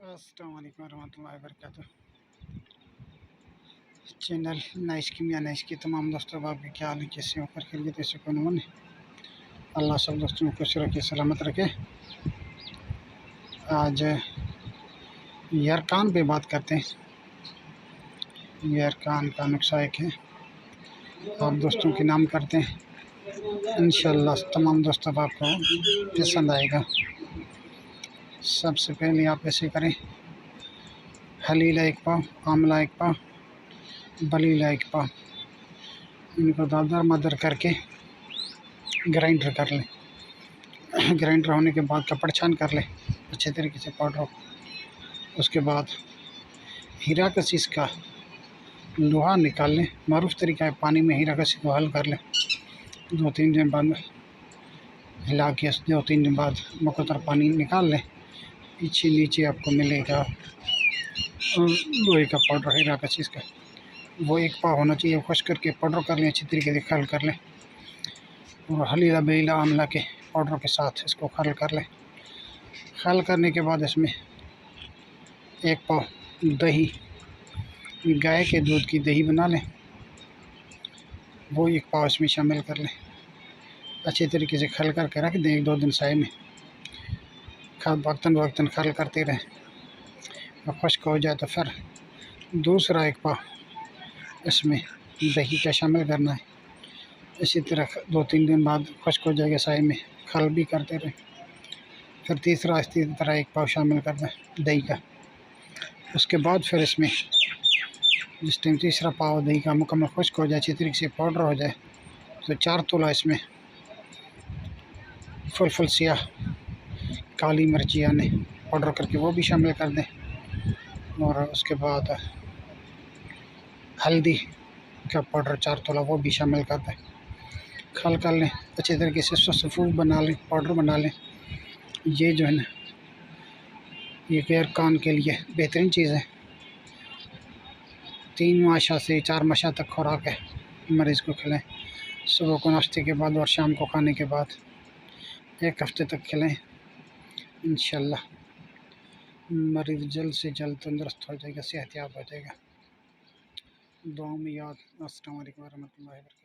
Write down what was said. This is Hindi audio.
अस्सलाम वालेकुम रहमतुल्लाहि व बरकातुहू। चैनल नाइश किमिया नाइश के तमाम दोस्तों आप क्या हाल है, कैसे हो? कर खैरियत से कौन मन अल्लाह सब दोस्तों को खुश रखे, सलामत रखे। आज यरकान पे बात करते हैं। यरकान का नुस्खा एक है, आप दोस्तों के नाम करते हैं। इंशाअल्लाह तमाम दोस्तों आपको पसंद आएगा। सबसे पहले आप ऐसे करें, हलीला एक पाव, आंवला एक पाव, बलीला एक पाव, इनको दादर मदर करके ग्राइंडर कर लें। ग्राइंडर होने के बाद कपड़ छान कर लें अच्छे तरीके से पाउडर। उसके बाद हीरा कसीस का लोहा निकाल लें। मारूफ तरीका है, पानी में हीरा कसीस को हल कर लें। 2-3 दिन बाद हिला के 2-3 दिन बाद मुकद्दर पानी निकाल लें। पीछे नीचे आपको मिलेगा लोहे का पाउडर हीरा कसीस का, वो एक पाव होना चाहिए। खुश करके पाउडर कर लें, अच्छी तरीके से खल कर लें। और हलीला बेला आंवला के पाउडर के साथ इसको खल कर लें। खल करने के बाद इसमें एक पाव दही, गाय के दूध की दही बना लें, वो एक पाव इसमें शामिल कर लें। अच्छे तरीके से खल करके रख दें 1-2 दिन साए में। वक्तन खल करते रहें और खुश्क हो जाए तो फिर दूसरा एक पाव इसमें दही का शामिल करना है। इसी तरह 2-3 दिन बाद खुश्क हो जाएगा, साए में खल भी करते रहें। फिर तीसरा इसी तरह एक पाव शामिल कर दें दही का। उसके बाद फिर इसमें जिस टाइम तीसरा पाव दही का मुकम्मल खुश्क हो जाए, अच्छी तरीके से पाउडर हो जाए, तो 4 तोला इसमें फुल सियाह काली मिर्च यानी पाउडर करके वो भी शामिल कर दें। और उसके बाद हल्दी का पाउडर 4 तोला वो भी शामिल कर दें। खल कर लें अच्छे तरीके से, सफ़ूफ बना लें, पाउडर बना लें। ये जो है ना, ये गैर कान के लिए बेहतरीन चीज़ है। 3 माशा से 4 माशा तक खुराक है, मरीज़ को खिलाएं। सुबह को नाश्ते के बाद और शाम को खाने के बाद 1 हफ्ते तक खिलाएं। इंशाअल्लाह मरीज़ जल्द से जल्द तंदुरुस्त हो जाएगा, सेहतयाब हो जाएगा। दुआ में याद। अस्सलाम वालेकुम रहमतुल्लाहि व बरकातुहू।